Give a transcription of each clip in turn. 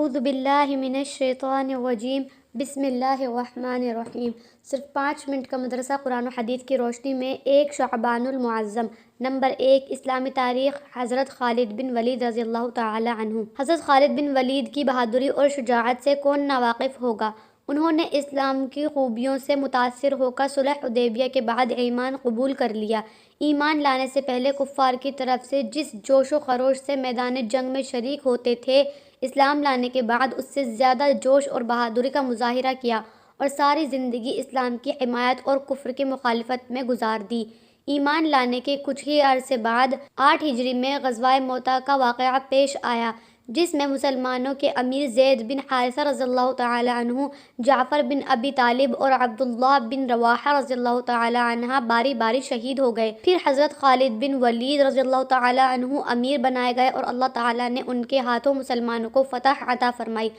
اعوذ باللہ من الشیطان الرجیم بسم اللہ الرحمن الرحیم۔ صرف 5 منٹ کا مدرسہ قرآن و حدیث کی روشنی میں 1 شعبان المعظم۔ نمبر 1، اسلامی تاریخ۔ حضرت خالد بن ولید رضی اللہ تعالی عنہ۔ حضرت خالد بن ولید کی بہادری اور شجاعت سے کون ناواقف ہوگا؟ انہوں نے اسلام کی خوبیوں سے متاثر ہو کر صلح حدیبیہ کے بعد ایمان قبول کر لیا۔ ایمان لانے سے پہلے کفار کی طرف سے جس جوش و خروش سے میدان جنگ میں شریک ہوتے تھے، اسلام لانے کے بعد اس سے زیادہ جوش اور بہادری کا مظاہرہ کیا اور ساری زندگی اسلام کی حمایت اور کفر کی مخالفت میں گزار دی۔ ایمان لانے کے کچھ ہی عرصے بعد 8 ہجری میں غزوہ موتا کا واقعہ پیش آیا، جس میں مسلمانوں کے امیر زید بن حارثہ رضی اللہ تعالی عنہ، جعفر بن ابی طالب اور عبداللہ بن رواحہ رضی اللہ تعالی عنہ باری باری شہید ہو گئے۔ پھر حضرت خالد بن ولید رضی اللہ تعالی عنہ امیر بنائے گئے اور اللہ تعالی نے ان کے ہاتھوں مسلمانوں کو فتح عطا فرمائی۔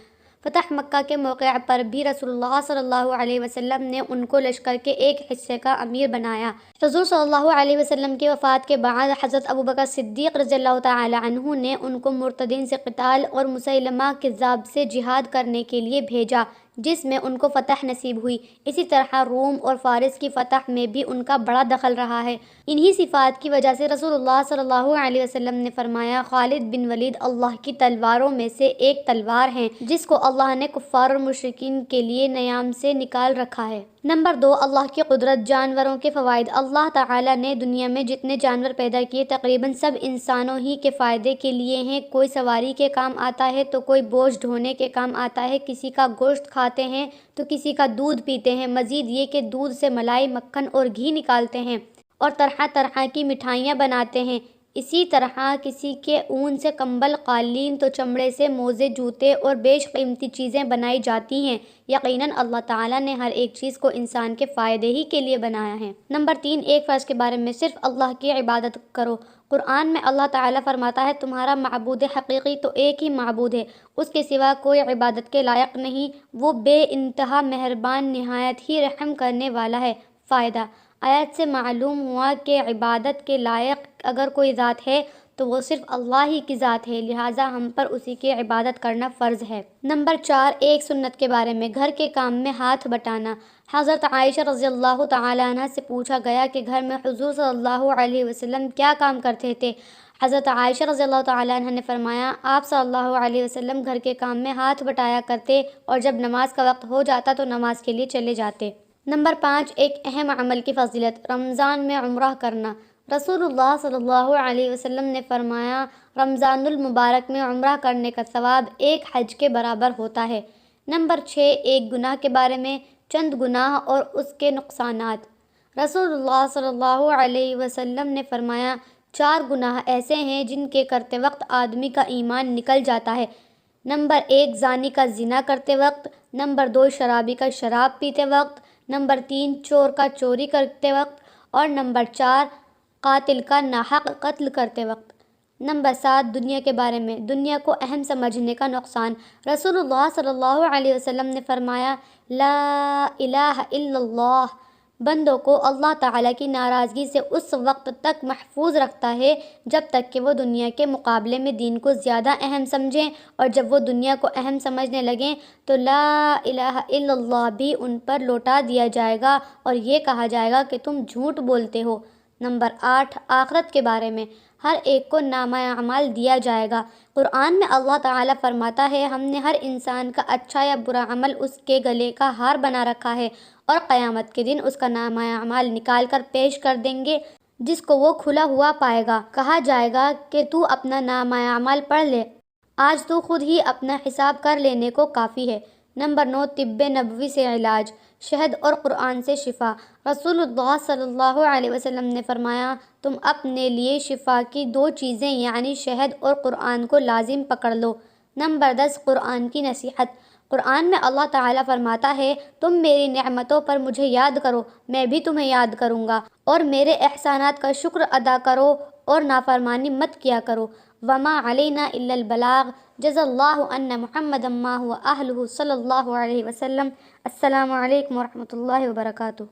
فتح مکہ کے موقع پر بھی رسول اللہ صلی اللہ علیہ وسلم نے ان کو لشکر کے ایک حصے کا امیر بنایا۔ حضور صلی اللہ علیہ وسلم کی وفات کے بعد حضرت ابوبکر صدیق رضی اللہ تعالی عنہ نے ان کو مرتدین سے قتال اور مسیلمہ کذاب سے جہاد کرنے کے لیے بھیجا، جس میں ان کو فتح نصیب ہوئی۔ اسی طرح روم اور فارس کی فتح میں بھی ان کا بڑا دخل رہا ہے۔ انہی صفات کی وجہ سے رسول اللہ صلی اللہ علیہ وسلم نے فرمایا، خالد بن ولید اللہ کی تلواروں میں سے ایک تلوار ہیں جس کو اللہ نے کفار اور مشرکین کے لیے نیام سے نکال رکھا ہے۔ نمبر 2، اللہ کی قدرت۔ جانوروں کے فوائد۔ اللہ تعالی نے دنیا میں جتنے جانور پیدا کیے تقریباً سب انسانوں ہی کے فائدے کے لیے ہیں۔ کوئی سواری کے کام آتا ہے تو کوئی بوجھ ڈھونے کے کام آتا ہے، کسی کا گوشت کھاتے ہیں تو کسی کا دودھ پیتے ہیں، مزید یہ کہ دودھ سے ملائی، مکھن اور گھی نکالتے ہیں اور طرح طرح کی مٹھائیاں بناتے ہیں۔ اسی طرح کسی کے اون سے کمبل، قالین تو چمڑے سے موزے، جوتے اور بیش قیمتی چیزیں بنائی جاتی ہیں۔ یقیناً اللہ تعالیٰ نے ہر ایک چیز کو انسان کے فائدے ہی کے لیے بنایا ہے۔ نمبر 3، ایک فرض کے بارے میں۔ صرف اللہ کی عبادت کرو۔ قرآن میں اللہ تعالیٰ فرماتا ہے، تمہارا معبود حقیقی تو ایک ہی معبود ہے، اس کے سوا کوئی عبادت کے لائق نہیں، وہ بے انتہا مہربان، نہایت ہی رحم کرنے والا ہے۔ فائدہ۔ آیت سے معلوم ہوا کہ عبادت کے لائق اگر کوئی ذات ہے تو وہ صرف اللہ ہی کی ذات ہے، لہٰذا ہم پر اسی کی عبادت کرنا فرض ہے۔ نمبر 4، ایک سنت کے بارے میں۔ گھر کے کام میں ہاتھ بٹانا۔ حضرت عائشہ رضی اللہ تعالی عنہ سے پوچھا گیا کہ گھر میں حضور صلی اللہ علیہ وسلم کیا کام کرتے تھے؟ حضرت عائشہ رضی اللہ تعالی عنہ نے فرمایا، آپ صلی اللہ علیہ وسلم گھر کے کام میں ہاتھ بٹایا کرتے اور جب نماز کا وقت ہو جاتا تو نماز کے لیے چلے جاتے۔ نمبر 5، ایک اہم عمل کی فضیلت۔ رمضان میں عمرہ کرنا۔ رسول اللہ صلی اللہ علیہ وسلم نے فرمایا، رمضان المبارک میں عمرہ کرنے کا ثواب ایک حج کے برابر ہوتا ہے۔ نمبر 6، ایک گناہ کے بارے میں۔ چند گناہ اور اس کے نقصانات۔ رسول اللہ صلی اللہ علیہ وسلم نے فرمایا، 4 گناہ ایسے ہیں جن کے کرتے وقت آدمی کا ایمان نکل جاتا ہے۔ نمبر 1، زانی کا زنا کرتے وقت۔ نمبر 2، شرابی کا شراب پیتے وقت۔ نمبر 3، چور کا چوری کرتے وقت، اور نمبر 4، قاتل کا ناحق قتل کرتے وقت۔ نمبر 7، دنیا کے بارے میں۔ دنیا کو اہم سمجھنے کا نقصان۔ رسول اللہ صلی اللہ علیہ وسلم نے فرمایا، لا الہ الا اللہ بندوں کو اللہ تعالیٰ کی ناراضگی سے اس وقت تک محفوظ رکھتا ہے جب تک کہ وہ دنیا کے مقابلے میں دین کو زیادہ اہم سمجھیں، اور جب وہ دنیا کو اہم سمجھنے لگیں تو لا الہ الا اللہ بھی ان پر لوٹا دیا جائے گا اور یہ کہا جائے گا کہ تم جھوٹ بولتے ہو۔ نمبر 8، آخرت کے بارے میں۔ ہر ایک کو نامہ اعمال دیا جائے گا۔ قرآن میں اللہ تعالیٰ فرماتا ہے، ہم نے ہر انسان کا اچھا یا برا عمل اس کے گلے کا ہار بنا رکھا ہے اور قیامت کے دن اس کا نامہ اعمال نکال کر پیش کر دیں گے، جس کو وہ کھلا ہوا پائے گا۔ کہا جائے گا کہ تو اپنا نامہ اعمال پڑھ لے، آج تو خود ہی اپنا حساب کر لینے کو کافی ہے۔ نمبر 9، طب نبوی سے علاج۔ شہد اور قرآن سے شفا۔ رسول اللہ صلی اللہ علیہ وسلم نے فرمایا، تم اپنے لیے شفا کی 2 چیزیں یعنی شہد اور قرآن کو لازم پکڑ لو۔ نمبر 10، قرآن کی نصیحت۔ قرآن میں اللہ تعالیٰ فرماتا ہے، تم میری نعمتوں پر مجھے یاد کرو، میں بھی تمہیں یاد کروں گا، اور میرے احسانات کا شکر ادا کرو اور نافرمانی مت کیا کرو۔ وما علینا الا البلاغ، جزا اللہ عنا محمدا ما هو اہلہ صلی اللہ علیہ وسلم۔ السلام علیکم ورحمۃ اللہ وبرکاتہ۔